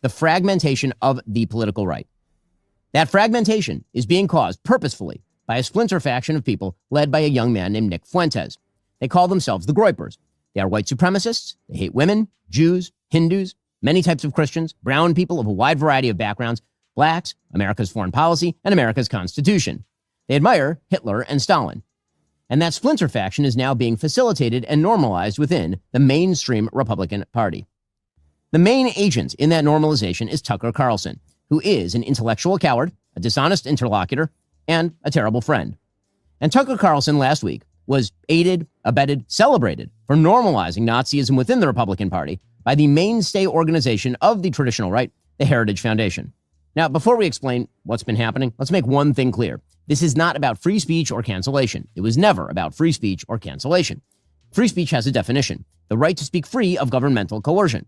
the fragmentation of the political right. That fragmentation is being caused purposefully by a splinter faction of people led by a young man named Nick Fuentes. They call themselves the Groypers. They are white supremacists. They hate women, Jews, Hindus, many types of Christians, brown people of a wide variety of backgrounds, blacks, America's foreign policy, and America's Constitution. They admire Hitler and Stalin. And that splinter faction is now being facilitated and normalized within the mainstream Republican Party. The main agent in that normalization is Tucker Carlson, who is an intellectual coward, a dishonest interlocutor, and a terrible friend. And Tucker Carlson last week was aided, abetted, celebrated for normalizing Nazism within the Republican Party by the mainstay organization of the traditional right, the Heritage Foundation. Now, before we explain what's been happening, let's make one thing clear. This is not about free speech or cancellation. It was never about free speech or cancellation. Free speech has a definition, the right to speak free of governmental coercion.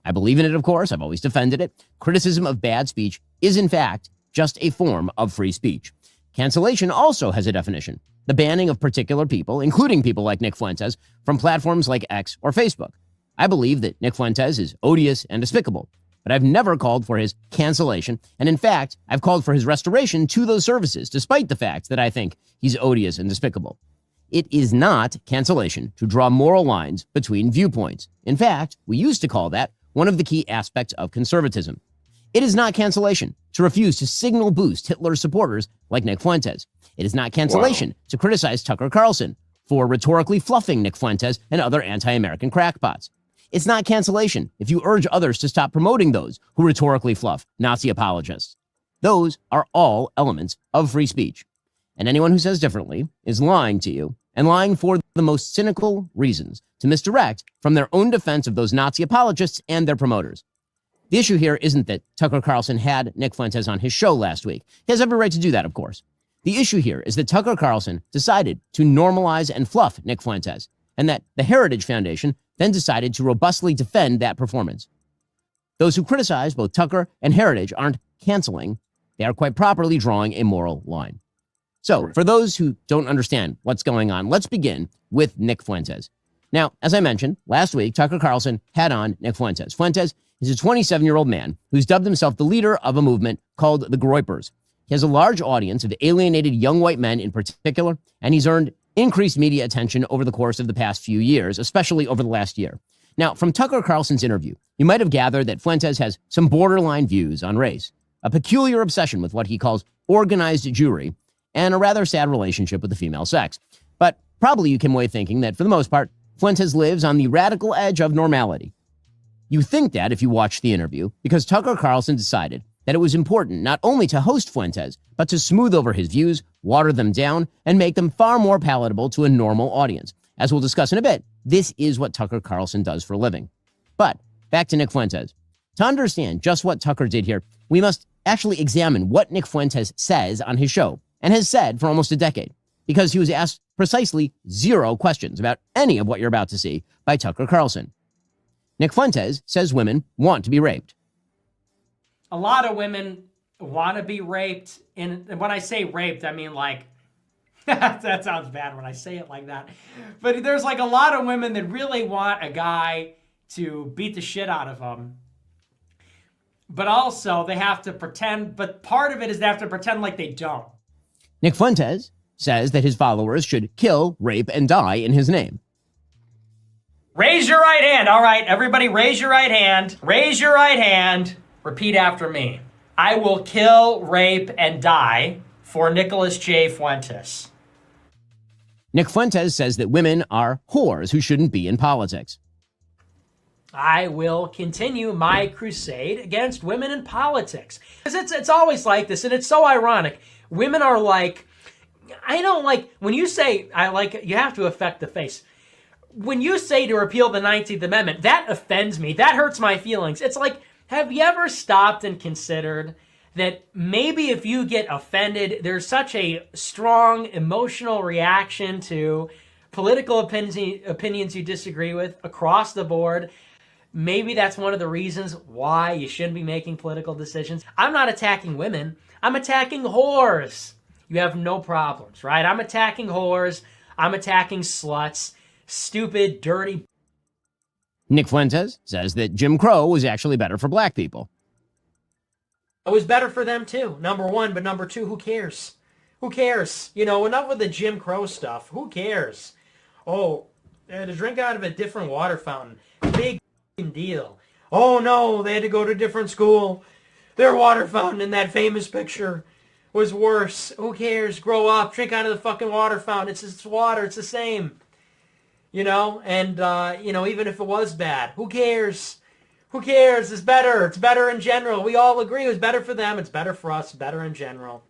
I believe in it, of course. I've always defended it. Criticism of bad speech is, in fact, just a form of free speech. Cancellation also has a definition, the banning of particular people, including people like Nick Fuentes, from platforms like X or Facebook. I believe that Nick Fuentes is odious and despicable, but I've never called for his cancellation, and in fact, I've called for his restoration to those services, despite the fact that I think he's odious and despicable. It is not cancellation to draw moral lines between viewpoints. In fact, we used to call that one of the key aspects of conservatism. It is not cancellation to refuse to signal boost Hitler's supporters like Nick Fuentes. It is not cancellation to criticize Tucker Carlson for rhetorically fluffing Nick Fuentes and other anti-American crackpots. It's not cancellation if you urge others to stop promoting those who rhetorically fluff Nazi apologists. Those are all elements of free speech. And anyone who says differently is lying to you, and lying for the most cynical reasons to misdirect from their own defense of those Nazi apologists and their promoters. The issue here isn't that Tucker Carlson had Nick Fuentes on his show last week. He has every right to do that, of course. The issue here is that Tucker Carlson decided to normalize and fluff Nick Fuentes, and that the Heritage Foundation then decided to robustly defend that performance. Those who criticize both Tucker and Heritage aren't canceling. They are quite properly drawing a moral line. So, for those who don't understand what's going on, let's begin with Nick Fuentes. Now, as I mentioned, last week, Tucker Carlson had on Nick Fuentes. Fuentes is a 27-year-old man who's dubbed himself the leader of a movement called the Groypers. He has a large audience of alienated young white men in particular, and he's earned increased media attention over the course of the past few years, especially over the last year. Now, from Tucker Carlson's interview, you might have gathered that Fuentes has some borderline views on race, a peculiar obsession with what he calls organized Jewry, and a rather sad relationship with the female sex. But probably you came away thinking that, for the most part, Fuentes lives on the radical edge of normality. You think that if you watch the interview, because Tucker Carlson decided that it was important not only to host Fuentes, but to smooth over his views, water them down, and make them far more palatable to a normal audience. As we'll discuss in a bit, this is what Tucker Carlson does for a living. But back to Nick Fuentes. To understand just what Tucker did here, we must actually examine what Nick Fuentes says on his show, and has said for almost a decade, because he was asked precisely 0 questions about any of what you're about to see by Tucker Carlson. Nick Fuentes says women want to be raped. A lot of women want to be raped, and when I say raped, I mean like, that sounds bad when I say it like that, but there's like a lot of women that really want a guy to beat the shit out of them, but also they have to pretend, but part of it is they have to pretend like they don't. Nick Fuentes says that his followers should kill, rape, and die in his name. Raise your right hand. All right, everybody raise your right hand. Raise your right hand. Repeat after me. I will kill, rape, and die for Nicholas J. Fuentes. Nick Fuentes says that women are whores who shouldn't be in politics. I will continue my crusade against women in politics. It's always like this, and it's so ironic. Women are like, I don't like, when you say, I like, you have to affect the face. When you say to repeal the 19th Amendment, that offends me. That hurts my feelings. It's like, have you ever stopped and considered that maybe if you get offended, there's such a strong emotional reaction to political opinions you disagree with across the board? Maybe that's one of the reasons why you shouldn't be making political decisions. I'm not attacking women. I'm attacking whores. You have no problems, right? I'm attacking whores. I'm attacking sluts. Stupid, dirty. Nick Fuentes says that Jim Crow was actually better for black people. It was better for them too, number one, but number two, who cares? Who cares? You know, enough with the Jim Crow stuff. Who cares? Oh, they had to drink out of a different water fountain. Big deal. Oh no, they had to go to a different school. Their water fountain in that famous picture was worse. Who cares? Grow up, drink out of the fucking water fountain. It's water, it's the same. You know, and, you know, even if it was bad, who cares? Who cares? It's better. It's better in general. We all agree it was better for them. It's better for us. Better in general.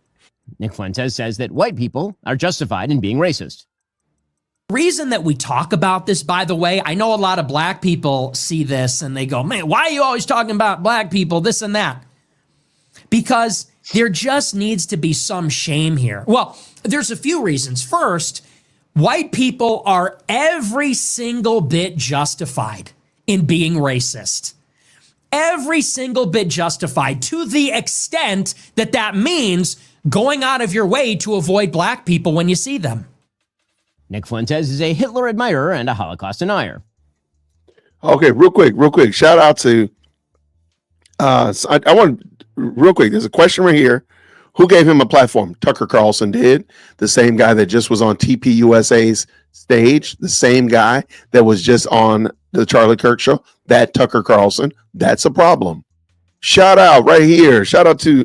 Nick Fuentes says that white people are justified in being racist. The reason that we talk about this, by the way, I know a lot of black people see this and they go, man, why are you always talking about black people, this and that? Because there just needs to be some shame here. Well, there's a few reasons. First, white people are every single bit justified in being racist. Every single bit justified, to the extent that that means going out of your way to avoid black people when you see them. Nick Fuentes is a Hitler admirer and a Holocaust denier. Okay, real quick. Shout out to, I want, real quick, there's a question right here. Who gave him a platform? Tucker Carlson did. The same guy that just was on TPUSA's stage, the same guy that was just on the Charlie Kirk show, that Tucker Carlson. That's a problem. Shout out right here. Shout out to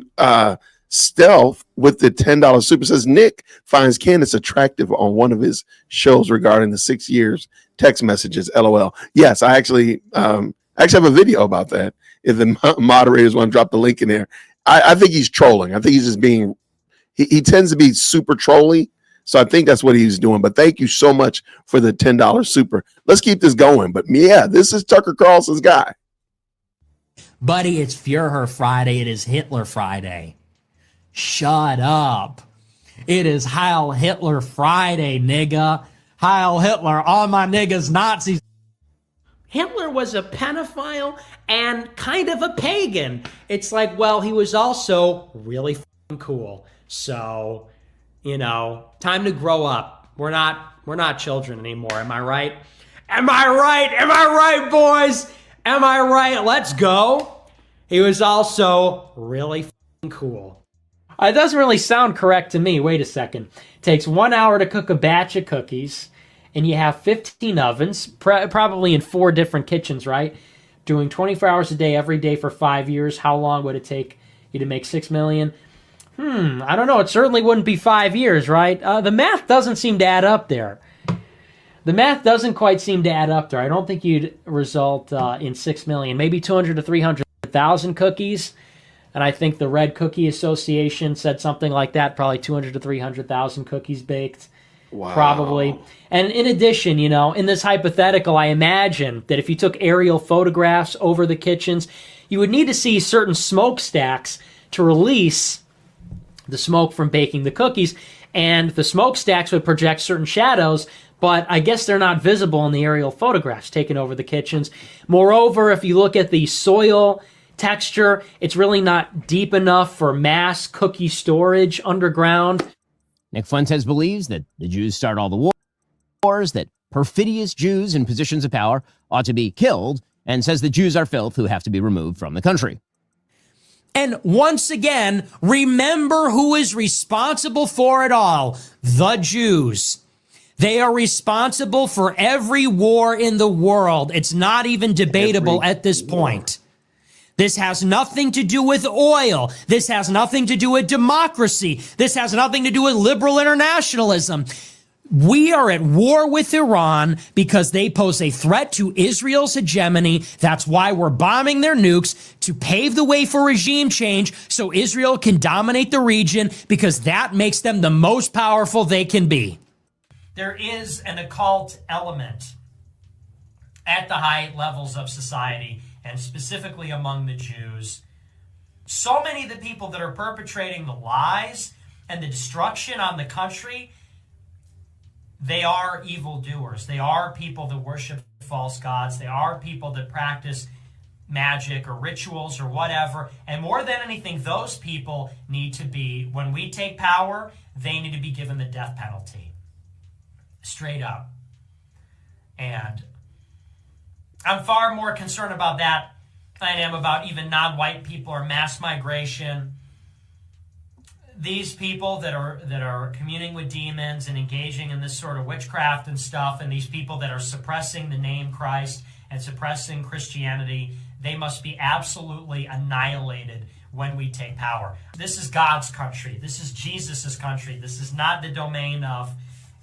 Stealth with the $10 super. Says Nick finds Candace attractive on one of his shows regarding the 6 years text messages. LOL. Yes, I actually have a video about that. If the moderators want to drop the link in there. I think he's trolling. I think he's just being, he tends to be super trolly. So I think that's what he's doing. But thank you so much for the $10 super. Let's keep this going. But yeah, this is Tucker Carlson's guy. Buddy, it's Führer Friday. It is Hitler Friday. Shut up. It is Heil Hitler Friday, nigga. Heil Hitler, all my niggas Nazis. Hitler was a pedophile and kind of a pagan. It's like, well, he was also really fucking cool. So, you know, time to grow up. We're not children anymore. Am I right? Am I right? Am I right, boys? Am I right? Let's go. He was also really fucking cool. It doesn't really sound correct to me. Wait a second. It takes 1 hour to cook a batch of cookies, and you have 15 ovens, probably in 4 different kitchens, right? Doing 24 hours a day, every day for 5 years. How long would it take you to make 6 million? I don't know. It certainly wouldn't be 5 years, right? The math doesn't seem to add up there. The math doesn't quite seem to add up there. I don't think you'd result in 6 million. Maybe 200 to 300,000 cookies. And I think the Red Cookie Association said something like that, probably 200 to 300,000 cookies baked. Wow. Probably. And in addition, you know, in this hypothetical, I imagine that if you took aerial photographs over the kitchens, you would need to see certain smokestacks to release the smoke from baking the cookies. And the smokestacks would project certain shadows, but I guess they're not visible in the aerial photographs taken over the kitchens. Moreover, if you look at the soil texture, it's really not deep enough for mass cookie storage underground. Nick Fuentes believes that the Jews start all the wars, that perfidious Jews in positions of power ought to be killed, and says the Jews are filth who have to be removed from the country. And once again, remember who is responsible for it all: the Jews. They are responsible for every war in the world. It's not even debatable at this point. This has nothing to do with oil. This has nothing to do with democracy. This has nothing to do with liberal internationalism. We are at war with Iran because they pose a threat to Israel's hegemony. That's why we're bombing their nukes, to pave the way for regime change so Israel can dominate the region, because that makes them the most powerful they can be. There is an occult element at the high levels of society, and specifically among the Jews. So many of the people that are perpetrating the lies and the destruction on the country, they are evildoers. They are people that worship false gods. They are people that practice magic or rituals or whatever. And more than anything, those people need to be, when we take power, they need to be given the death penalty. Straight up. And I'm far more concerned about that I am about even non-white people or mass migration. These people that are communing with demons and engaging in this sort of witchcraft and stuff, and these people that are suppressing the name Christ and suppressing Christianity, they must be absolutely annihilated when we take power. This is God's country. This is Jesus's country. This is not the domain of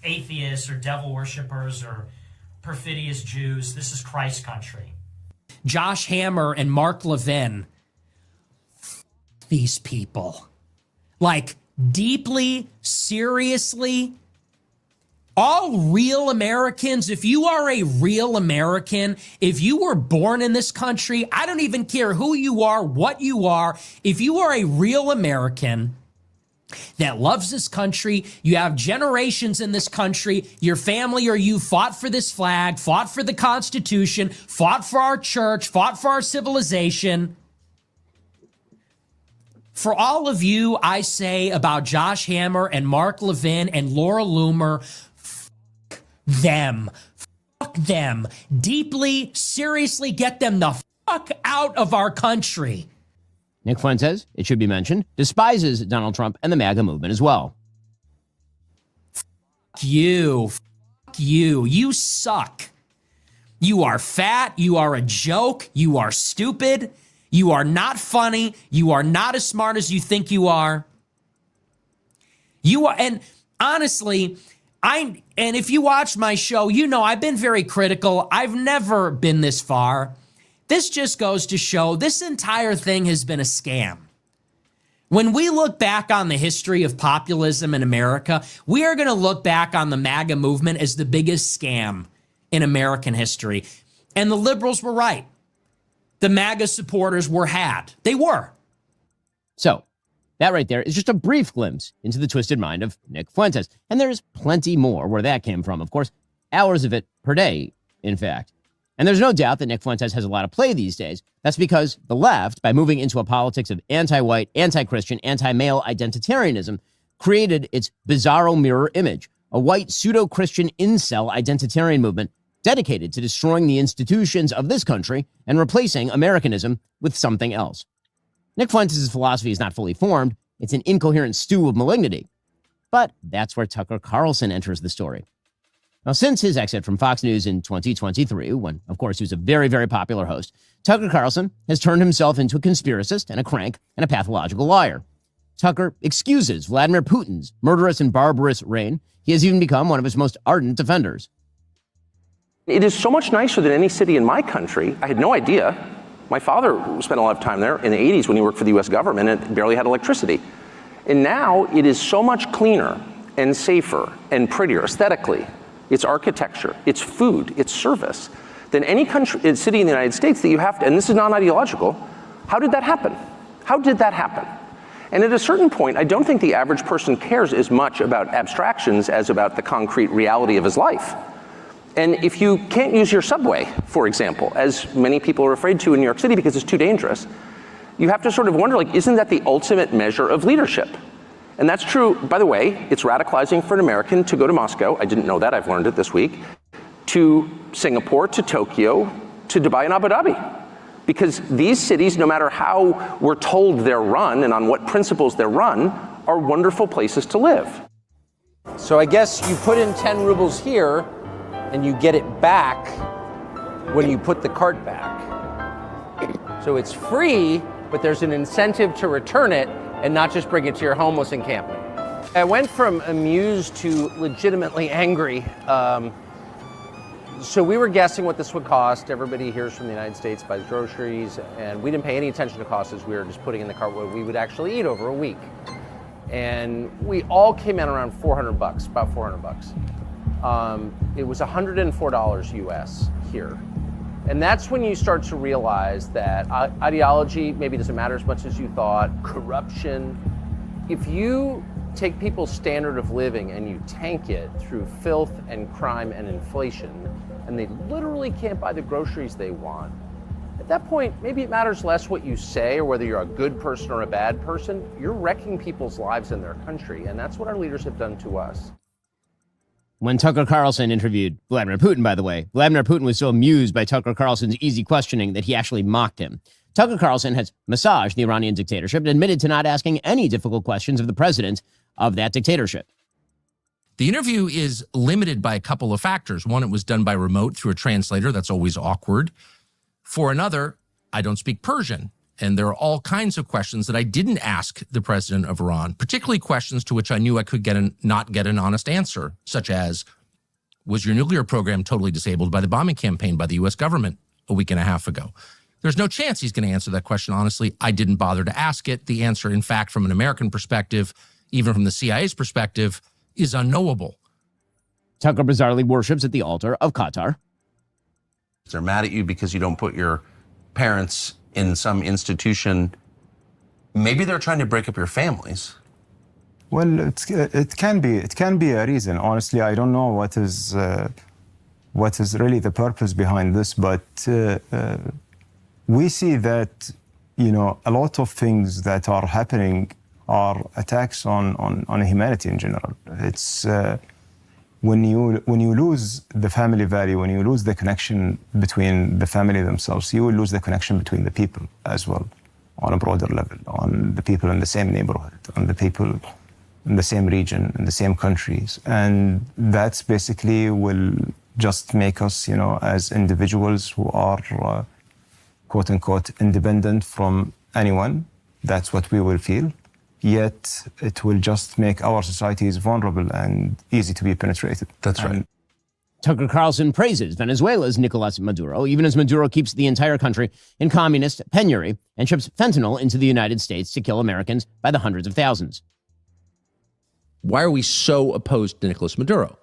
atheists or devil worshippers or perfidious Jews. This is Christ's country. Josh Hammer and Mark Levin, these people. Like, deeply, seriously, all real Americans, if you are a real American, if you were born in this country, I don't even care who you are, what you are, if you are a real American that loves this country, you have generations in this country, your family or you fought for this flag, fought for the Constitution, fought for our church, fought for our civilization. For all of you, I say about Josh Hammer and Mark Levin and Laura Loomer, fuck them. Fuck them. Deeply, seriously get them the fuck out of our country. Nick Fuentes, it should be mentioned, despises Donald Trump and the MAGA movement as well. Fuck you. Fuck you. You suck. You are fat. You are a joke. You are stupid. You are not funny. You are not as smart as you think you are. You are, and honestly, and if you watch my show, you know I've been very critical. I've never been this far. This just goes to show this entire thing has been a scam. When we look back on the history of populism in America, we are going to look back on the MAGA movement as the biggest scam in American history. And the liberals were right. The MAGA supporters were had. They were. So, that right there is just a brief glimpse into the twisted mind of Nick Fuentes. And there's plenty more where that came from, of course. Hours of it per day, in fact. And there's no doubt that Nick Fuentes has a lot of play these days. That's because the left, by moving into a politics of anti-white, anti-Christian, anti-male identitarianism, created its bizarro mirror image, a white pseudo-Christian incel identitarian movement dedicated to destroying the institutions of this country and replacing Americanism with something else. Nick Fuentes' philosophy is not fully formed. It's an incoherent stew of malignity. But that's where Tucker Carlson enters the story. Now, since his exit from Fox News in 2023, when, of course, he was a very, very popular host, Tucker Carlson has turned himself into a conspiracist and a crank and a pathological liar. Tucker excuses Vladimir Putin's murderous and barbarous reign. He has even become one of his most ardent defenders. It is so much nicer than any city in my country. I had no idea. My father spent a lot of time there in the 80s when he worked for the US government and barely had electricity. And now it is so much cleaner and safer and prettier aesthetically. It's architecture, it's food, it's service than any country, city in the United States that you have to, and this is non-ideological. How did that happen? How did that happen? And at a certain point, I don't think the average person cares as much about abstractions as about the concrete reality of his life. And if you can't use your subway, for example, as many people are afraid to in New York City because it's too dangerous, you have to sort of wonder, like, isn't that the ultimate measure of leadership? And that's true, by the way, it's radicalizing for an American to go to Moscow, I didn't know that, I've learned it this week, to Singapore, to Tokyo, to Dubai and Abu Dhabi. Because these cities, no matter how we're told they're run and on what principles they're run, are wonderful places to live. So I guess you put in 10 rubles here, and you get it back when you put the cart back. So it's free, but there's an incentive to return it and not just bring it to your homeless encampment. I went from amused to legitimately angry. So we were guessing what this would cost. Everybody hears from the United States buys groceries, and we didn't pay any attention to costs as we were just putting in the cart what we would actually eat over a week. And we all came in around $400, about $400. It was $104 US here. And that's when you start to realize that ideology maybe doesn't matter as much as you thought, corruption. If you take people's standard of living and you tank it through filth and crime and inflation, and they literally can't buy the groceries they want, at that point, maybe it matters less what you say or whether you're a good person or a bad person. You're wrecking people's lives in their country, and that's what our leaders have done to us. When Tucker Carlson interviewed Vladimir Putin, by the way, Vladimir Putin was so amused by Tucker Carlson's easy questioning that he actually mocked him. Tucker Carlson has massaged the Iranian dictatorship and admitted to not asking any difficult questions of the president of that dictatorship. The interview is limited by a couple of factors. One, it was done by remote through a translator. That's always awkward. For another, I don't speak Persian. And there are all kinds of questions that I didn't ask the president of Iran, particularly questions to which I knew I could not get an honest answer, such as, was your nuclear program totally disabled by the bombing campaign by the U.S. government a week and a half ago? There's no chance he's going to answer that question honestly. I didn't bother to ask it. The answer, in fact, from an American perspective, even from the CIA's perspective, is unknowable. Tucker bizarrely worships at the altar of Qatar. They're mad at you because you don't put your parents in some institution. Maybe they're trying to break up your families. Well, it can be a reason. Honestly, I don't know what is really the purpose behind this, but we see that, you know, a lot of things that are happening are attacks on humanity in general. It's when you lose the family value, when you lose the connection between the family themselves, you will lose the connection between the people as well, on a broader level, on the people in the same neighborhood, on the people in the same region, in the same countries. And that's basically will just make us, you know, as individuals who are, quote unquote, independent from anyone. That's what we will feel. Yet it will just make our societies vulnerable and easy to be penetrated. That's right. Tucker Carlson praises Venezuela's Nicolas Maduro, even as Maduro keeps the entire country in communist penury and ships fentanyl into the United States to kill Americans by the hundreds of thousands. Why are we so opposed to Nicolas Maduro?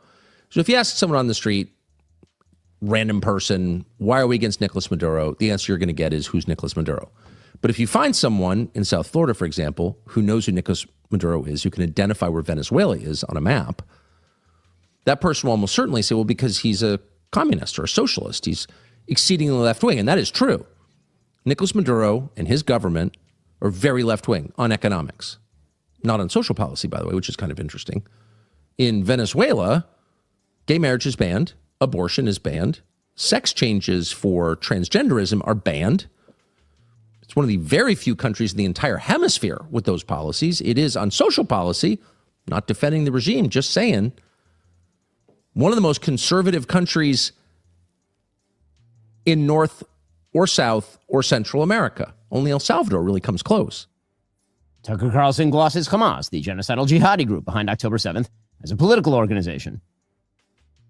So if you ask someone on the street, random person, why are we against Nicolas Maduro? The answer you're going to get is, who's Nicolas Maduro? But if you find someone in South Florida, for example, who knows who Nicolas Maduro is, who can identify where Venezuela is on a map, that person will almost certainly say, well, because he's a communist or a socialist, he's exceedingly left-wing, and that is true. Nicolas Maduro and his government are very left-wing on economics, not on social policy, by the way, which is kind of interesting. In Venezuela, gay marriage is banned, abortion is banned, sex changes for transgenderism are banned. It's one of the very few countries in the entire hemisphere with those policies. It is on social policy, not defending the regime, just saying, one of the most conservative countries in North or South or Central America. Only El Salvador really comes close. Tucker Carlson glosses Hamas, the genocidal jihadi group behind October 7th, as a political organization.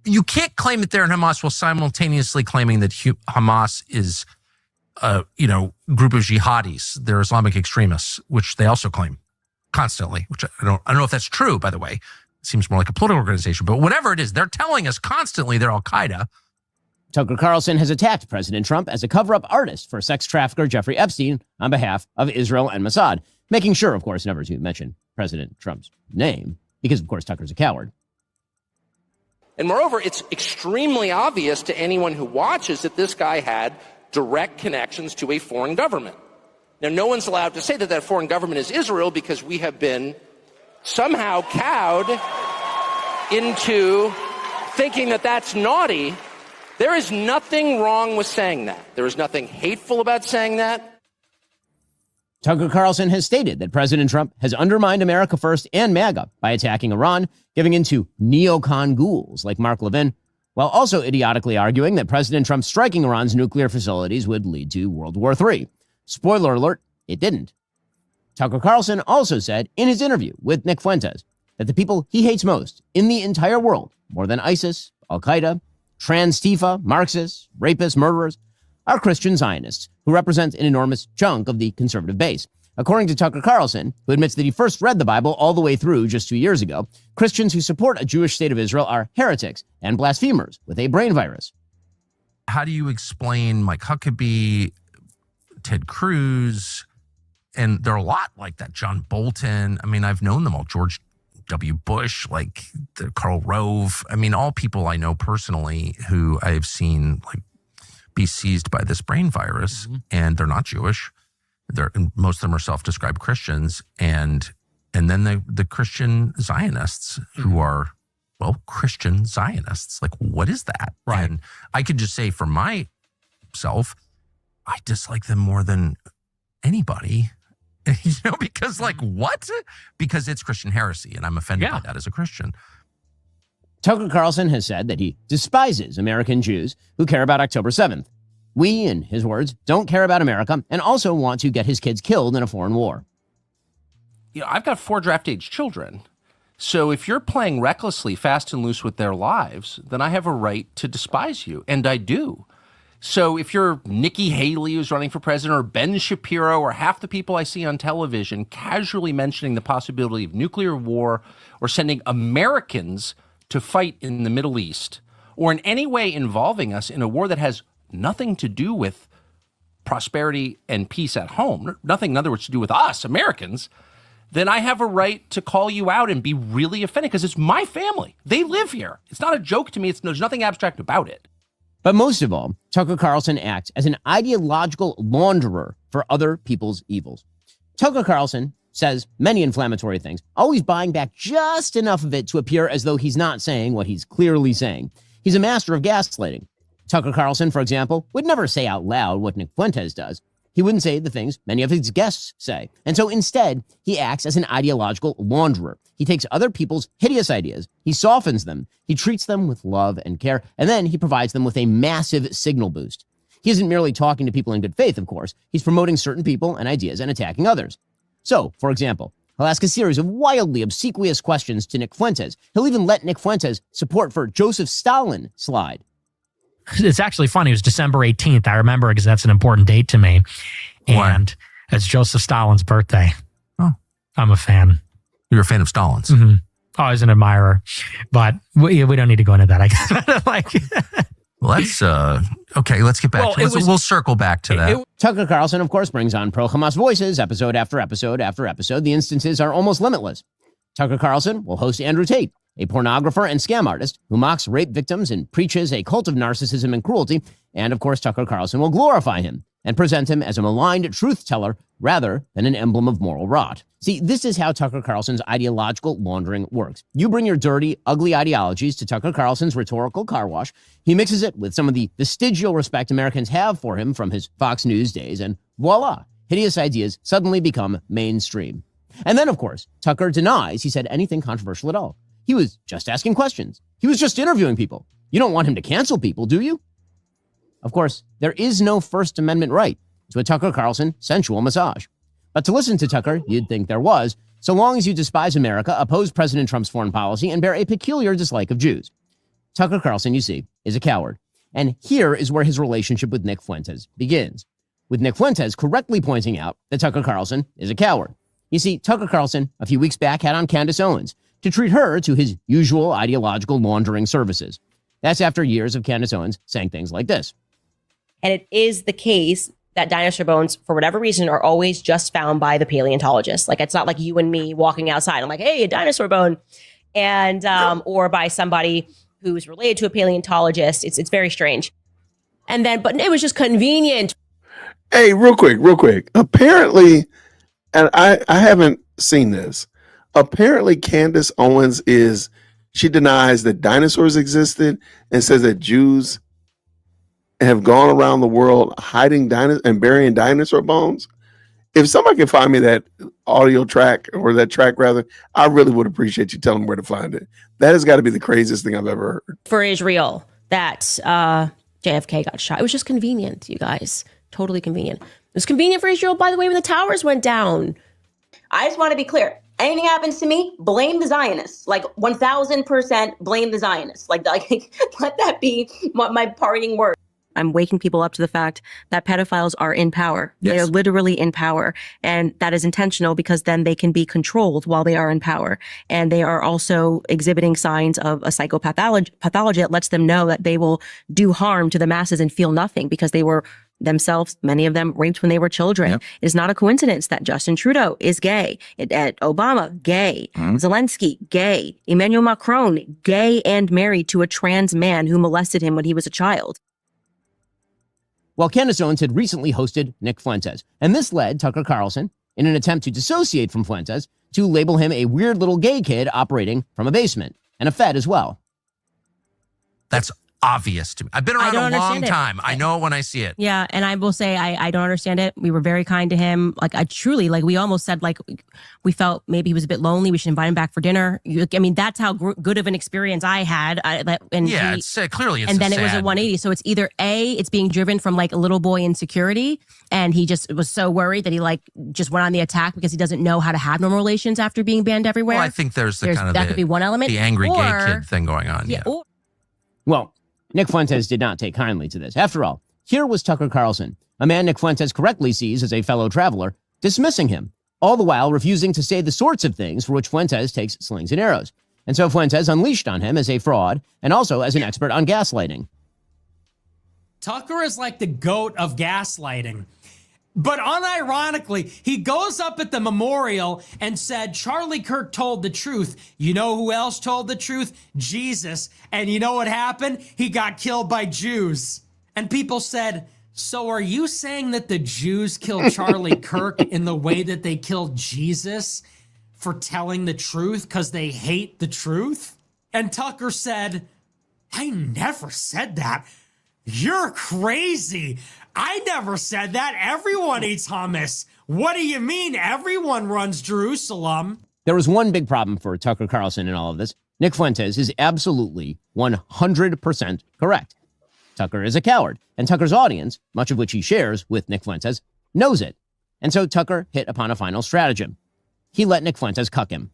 You can't claim that they're in Hamas while simultaneously claiming that Hamas is group of jihadis. They're Islamic extremists, which they also claim constantly, which I don't know if that's true, by the way. It seems more like a political organization, but whatever it is, they're telling us constantly they're Al-Qaeda. Tucker Carlson has attacked President Trump as a cover-up artist for sex trafficker Jeffrey Epstein on behalf of Israel and Mossad, making sure, of course, never to mention President Trump's name, because, of course, Tucker's a coward. And moreover, it's extremely obvious to anyone who watches that this guy had direct connections to a foreign government. Now, no one's allowed to say that that foreign government is Israel because we have been somehow cowed into thinking that that's naughty. There is nothing wrong with saying that. There is nothing hateful about saying that. Tucker Carlson has stated that President Trump has undermined America First and MAGA by attacking Iran, giving in to neocon ghouls like Mark Levin, while also idiotically arguing that President Trump striking Iran's nuclear facilities would lead to World War III. Spoiler alert, it didn't. Tucker Carlson also said in his interview with Nick Fuentes that the people he hates most in the entire world, more than ISIS, Al-Qaeda, Trans-Tifa, Marxists, rapists, murderers, are Christian Zionists who represent an enormous chunk of the conservative base. According to Tucker Carlson, who admits that he first read the Bible all the way through just 2 years ago, Christians who support a Jewish state of Israel are heretics and blasphemers with a brain virus. How do you explain Mike Huckabee, Ted Cruz, and there are a lot like that, John Bolton. I mean, I've known them all, George W. Bush, like Karl Rove. I mean, all people I know personally who I've seen like be seized by this brain virus, and they're not Jewish. Most of them are self-described Christians, and then the Christian Zionists who are, well, Christian Zionists. Like, what is that? Right. And I could just say for myself, I dislike them more than anybody. Because like, what? Because it's Christian heresy, and I'm offended by that as a Christian. Tucker Carlson has said that he despises American Jews who care about October 7th. We, in his words, don't care about America and also want to get his kids killed in a foreign war. I've got 4 draft-age children. So if you're playing recklessly, fast and loose with their lives, then I have a right to despise you, and I do. So if you're Nikki Haley, who's running for president, or Ben Shapiro, or half the people I see on television casually mentioning the possibility of nuclear war or sending Americans to fight in the Middle East, or in any way involving us in a war that has nothing to do with prosperity and peace at home, nothing, in other words, to do with us, Americans, then I have a right to call you out and be really offended because it's my family. They live here. It's not a joke to me. There's nothing abstract about it. But most of all, Tucker Carlson acts as an ideological launderer for other people's evils. Tucker Carlson says many inflammatory things, always buying back just enough of it to appear as though he's not saying what he's clearly saying. He's a master of gaslighting. Tucker Carlson, for example, would never say out loud what Nick Fuentes does. He wouldn't say the things many of his guests say. And so instead, he acts as an ideological launderer. He takes other people's hideous ideas, he softens them, he treats them with love and care, and then he provides them with a massive signal boost. He isn't merely talking to people in good faith, of course. He's promoting certain people and ideas and attacking others. So, for example, he'll ask a series of wildly obsequious questions to Nick Fuentes. He'll even let Nick Fuentes' support for Joseph Stalin slide. It's actually funny. It was December 18th. I remember because that's an important date to me. And it's Joseph Stalin's birthday. Oh. I'm a fan. You're a fan of Stalin's? Mm-hmm. Always an admirer. But we don't need to go into that, I guess. Well, that's, okay, let's get back to it. We'll circle back to that. Tucker Carlson, of course, brings on pro-Hamas voices episode after episode after episode. The instances are almost limitless. Tucker Carlson will host Andrew Tate, a pornographer and scam artist who mocks rape victims and preaches a cult of narcissism and cruelty. And of course, Tucker Carlson will glorify him and present him as a maligned truth teller rather than an emblem of moral rot. See, this is how Tucker Carlson's ideological laundering works. You bring your dirty, ugly ideologies to Tucker Carlson's rhetorical car wash. He mixes it with some of the vestigial respect Americans have for him from his Fox News days, and voila, hideous ideas suddenly become mainstream. And then, of course, Tucker denies he said anything controversial at all. He was just asking questions. He was just interviewing people. You don't want him to cancel people, do you? Of course, there is no First Amendment right to a Tucker Carlson sensual massage. But to listen to Tucker, you'd think there was, so long as you despise America, oppose President Trump's foreign policy, and bear a peculiar dislike of Jews. Tucker Carlson, you see, is a coward. And here is where his relationship with Nick Fuentes begins, with Nick Fuentes correctly pointing out that Tucker Carlson is a coward. You see, Tucker Carlson, a few weeks back, had on Candace Owens to treat her to his usual ideological laundering services. That's after years of Candace Owens saying things like this. And it is the case that dinosaur bones, for whatever reason, are always just found by the paleontologist. Like, it's not like you and me walking outside. I'm like, hey, a dinosaur bone. And, or by somebody who's related to a paleontologist. It's very strange. And then, but it was just convenient. Hey, real quick. Apparently, and I haven't seen this. Apparently, Candace Owens she denies that dinosaurs existed and says that Jews have gone around the world hiding dinosaurs and burying dinosaur bones. If somebody can find me that audio track, or that track rather, I really would appreciate you telling me where to find it. That has got to be the craziest thing I've ever heard. For Israel, that JFK got shot. It was just convenient, you guys. Totally convenient. It was convenient for Israel, by the way, when the towers went down. I just want to be clear. Anything happens to me, blame the Zionists. Like 1,000% blame the Zionists. Like let that be my parting word. I'm waking people up to the fact that pedophiles are in power. Yes. They are literally in power. And that is intentional because then they can be controlled while they are in power. And they are also exhibiting signs of a psychopathology that lets them know that they will do harm to the masses and feel nothing because they were themselves, many of them, raped when they were children. Yep. It is not a coincidence that Justin Trudeau is gay. Obama, gay. Zelensky, gay. Emmanuel Macron, gay and married to a trans man who molested him when he was a child. Well, Candace Owens had recently hosted Nick Fuentes, and this led Tucker Carlson, in an attempt to dissociate from Fuentes, to label him a weird little gay kid operating from a basement, and a Fed as well. That's obvious to me. I've been around a long time. I know it when I see it. Yeah, and I will say I don't understand it. We were very kind to him. Like, I truly, like, we almost said, like, we felt maybe he was a bit lonely. We should invite him back for dinner. I mean, that's how good of an experience I had. It's clearly it's and then it was a 180. So it's either A, it's being driven from like a little boy insecurity, and he just was so worried that he like just went on the attack because he doesn't know how to have normal relations after being banned everywhere. Well, I think there's that could be one element. The angry gay kid thing going on. Yeah. Well, Nick Fuentes did not take kindly to this. After all, here was Tucker Carlson, a man Nick Fuentes correctly sees as a fellow traveler, dismissing him, all the while refusing to say the sorts of things for which Fuentes takes slings and arrows. And so Fuentes unleashed on him as a fraud and also as an expert on gaslighting. Tucker is like the GOAT of gaslighting. But unironically, he goes up at the memorial and said, Charlie Kirk told the truth. You know who else told the truth? Jesus. And you know what happened? He got killed by Jews. And people said, so are you saying that the Jews killed Charlie Kirk in the way that they killed Jesus for telling the truth because they hate the truth? And Tucker said, I never said that. You're crazy. I never said that. Everyone eats hummus. What do you mean everyone runs Jerusalem? There was one big problem for Tucker Carlson in all of this. Nick Fuentes is absolutely 100% correct. Tucker is a coward, and Tucker's audience, much of which he shares with Nick Fuentes, knows it. And so Tucker hit upon a final stratagem. He let Nick Fuentes cuck him.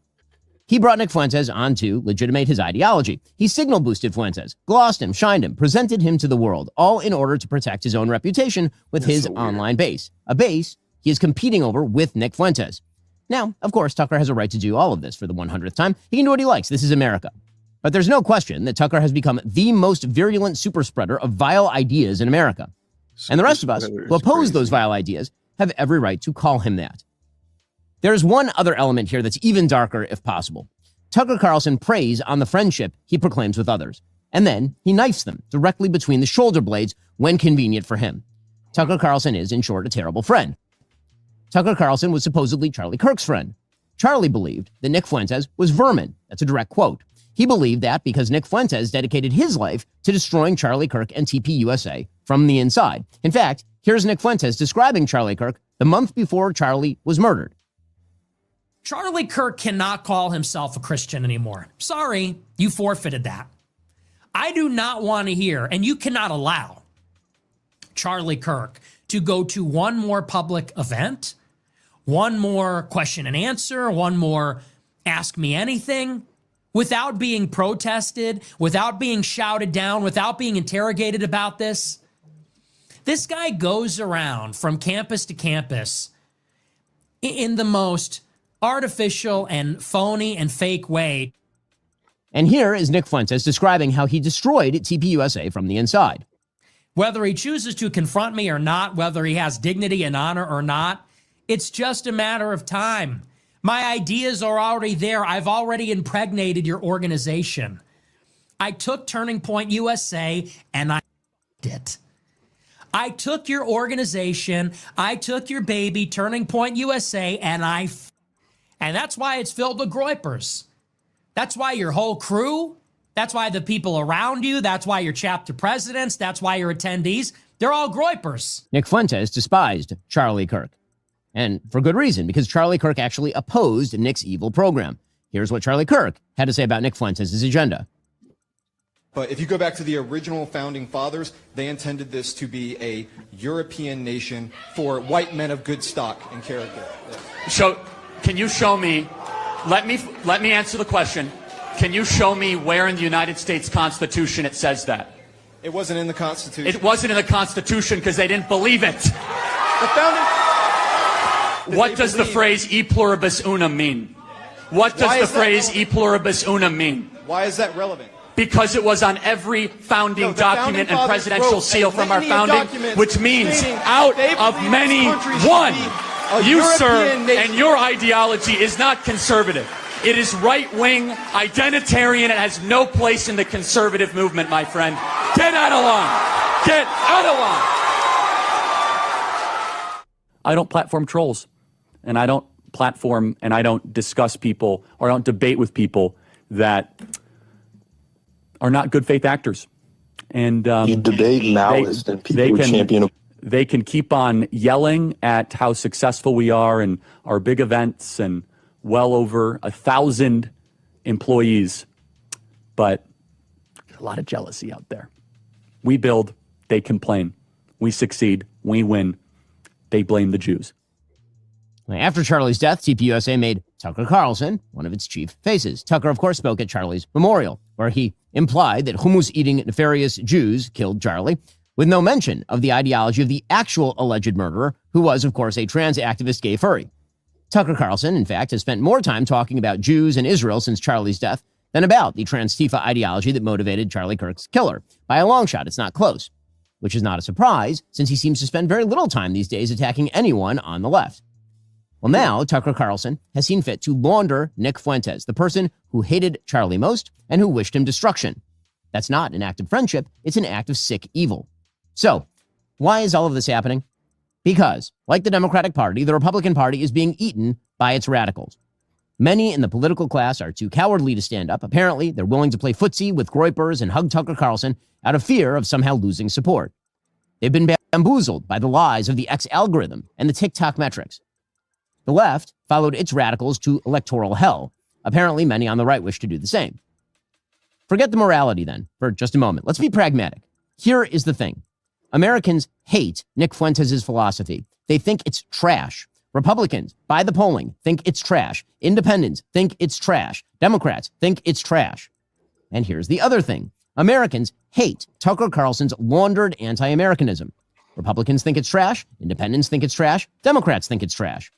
He brought Nick Fuentes on to legitimate his ideology. He signal boosted Fuentes, glossed him, shined him, presented him to the world, all in order to protect his own reputation with his online base, a base he is competing over with Nick Fuentes. Now, of course, Tucker has a right to do all of this for the 100th time. He can do what he likes. This is America. But there's no question that Tucker has become the most virulent super spreader of vile ideas in America. And the rest of us who oppose those vile ideas have every right to call him that. There's one other element here that's even darker if possible. Tucker Carlson preys on the friendship he proclaims with others, and then he knifes them directly between the shoulder blades when convenient for him. Tucker Carlson is, in short, a terrible friend. Tucker Carlson was supposedly Charlie Kirk's friend. Charlie believed that Nick Fuentes was vermin. That's a direct quote. He believed that because Nick Fuentes dedicated his life to destroying Charlie Kirk and TPUSA from the inside. In fact, here's Nick Fuentes describing Charlie Kirk the month before Charlie was murdered. Charlie Kirk cannot call himself a Christian anymore. Sorry, you forfeited that. I do not want to hear, and you cannot allow Charlie Kirk to go to one more public event, one more question and answer, one more ask me anything, without being protested, without being shouted down, without being interrogated about this. This guy goes around from campus to campus in the most artificial and phony and fake way. And here is Nick Fuentes describing how he destroyed TPUSA from the inside. Whether he chooses to confront me or not, whether he has dignity and honor or not, it's just a matter of time. My ideas are already there. I've already impregnated your organization. I took Turning Point USA and I did it. I took your organization, I took your baby, Turning Point USA, and that's why it's filled with groypers. That's why your whole crew, that's why the people around you, that's why your chapter presidents, that's why your attendees, they're all groypers. Nick Fuentes despised Charlie Kirk. And for good reason, because Charlie Kirk actually opposed Nick's evil program. Here's what Charlie Kirk had to say about Nick Fuentes' agenda. But if you go back to the original founding fathers, they intended this to be a European nation for white men of good stock and character. So, can you show me, let me answer the question. Can you show me where in the United States Constitution it says that? It wasn't in the Constitution. It wasn't in the Constitution because they didn't believe it. The founding... What does the phrase e pluribus unum mean? What does the phrase e pluribus unum mean? Why is that relevant? Because it was on every founding document and presidential seal from our founding, which means out of many, one. You, sir, and your ideology is not conservative. It is right-wing, identitarian. It has no place in the conservative movement, my friend. Get out of line. Get out of line. I don't platform trolls, and I don't platform and I don't discuss people or I don't debate with people that are not good faith actors. And you debate Maoists and people who champion. They can keep on yelling at how successful we are and our big events and well over 1,000 employees. But there's a lot of jealousy out there. We build, they complain. We succeed, we win. They blame the Jews. After Charlie's death, TPUSA made Tucker Carlson one of its chief faces. Tucker, of course, spoke at Charlie's memorial, where he implied that hummus-eating nefarious Jews killed Charlie, with no mention of the ideology of the actual alleged murderer, who was, of course, a trans activist gay furry. Tucker Carlson, in fact, has spent more time talking about Jews and Israel since Charlie's death than about the Trans-Tifa ideology that motivated Charlie Kirk's killer. By a long shot, it's not close, which is not a surprise, since he seems to spend very little time these days attacking anyone on the left. Well, now Tucker Carlson has seen fit to launder Nick Fuentes, the person who hated Charlie most and who wished him destruction. That's not an act of friendship, it's an act of sick evil. So, why is all of this happening? Because, like the Democratic Party, the Republican Party is being eaten by its radicals. Many in the political class are too cowardly to stand up. Apparently, they're willing to play footsie with groypers and hug Tucker Carlson out of fear of somehow losing support. They've been bamboozled by the lies of the X algorithm and the TikTok metrics. The left followed its radicals to electoral hell. Apparently, many on the right wish to do the same. Forget the morality, then, for just a moment. Let's be pragmatic. Here is the thing. Americans hate Nick Fuentes' philosophy. They think it's trash. Republicans, by the polling, think it's trash. Independents think it's trash. Democrats think it's trash. And here's the other thing. Americans hate Tucker Carlson's laundered anti-Americanism. Republicans think it's trash. Independents think it's trash. Democrats think it's trash.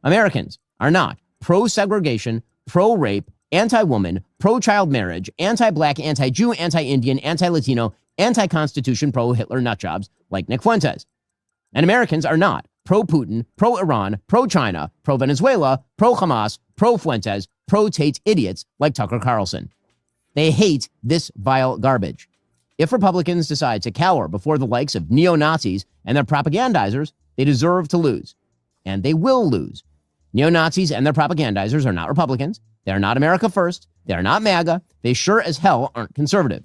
Americans are not pro-segregation, pro-rape, anti-woman, pro-child marriage, anti-black, anti-Jew, anti-Indian, anti-Latino, anti-Constitution, pro-Hitler nutjobs like Nick Fuentes. And Americans are not pro-Putin, pro-Iran, pro-China, pro-Venezuela, pro-Hamas, pro-Fuentes, pro-Tate idiots like Tucker Carlson. They hate this vile garbage. If Republicans decide to cower before the likes of neo-Nazis and their propagandizers, they deserve to lose. And they will lose. Neo-Nazis and their propagandizers are not Republicans. They are not America First. They are not MAGA. They sure as hell aren't conservative.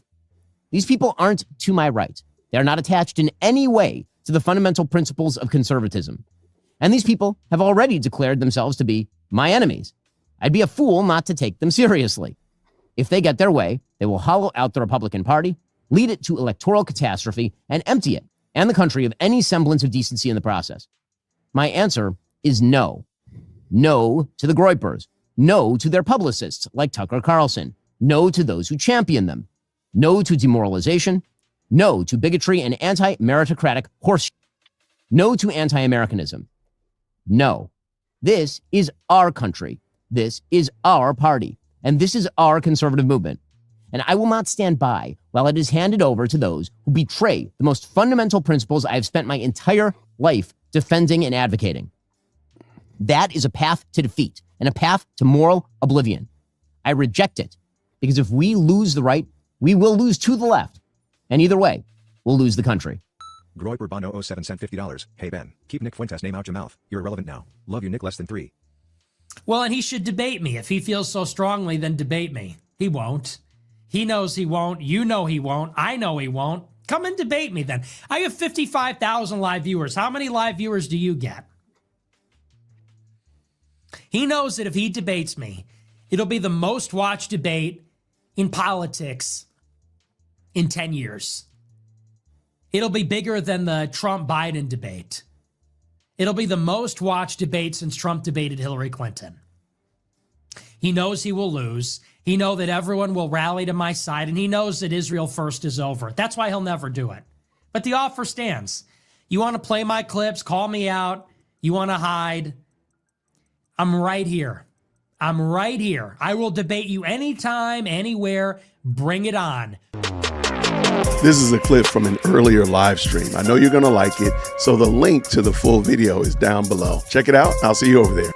These people aren't to my right. They are not attached in any way to the fundamental principles of conservatism. And these people have already declared themselves to be my enemies. I'd be a fool not to take them seriously. If they get their way, they will hollow out the Republican Party, lead it to electoral catastrophe, and empty it and the country of any semblance of decency in the process. My answer is no. No to the groypers. No to their publicists like Tucker Carlson. No to those who champion them. No to demoralization. No to bigotry and anti-meritocratic horseshit. No to anti-Americanism. No. This is our country. This is our party. And this is our conservative movement. And I will not stand by while it is handed over to those who betray the most fundamental principles I have spent my entire life defending and advocating. That is a path to defeat and a path to moral oblivion. I reject it because if we lose the right, we will lose to the left. And either way, we'll lose the country. Groyper Bono 07 cent $50. Hey Ben, keep Nick Fuentes' name out your mouth. You're irrelevant now. Love you Nick less than 3. Well, and he should debate me. If he feels so strongly, then debate me. He won't. He knows he won't. You know he won't. I know he won't. Come and debate me then. I have 55,000 live viewers. How many live viewers do you get? He knows that if he debates me, it'll be the most watched debate in politics in 10 years. It'll be bigger than the Trump-Biden debate. It'll be the most watched debate since Trump debated Hillary Clinton. He knows he will lose. He knows that everyone will rally to my side, and he knows that Israel first is over. That's why he'll never do it. But the offer stands. You want to play my clips, call me out. You want to hide. I'm right here. I'm right here. I will debate you anytime, anywhere. Bring it on. This is a clip from an earlier live stream. I know you're going to like it, so the link to the full video is down below. Check it out. I'll see you over there.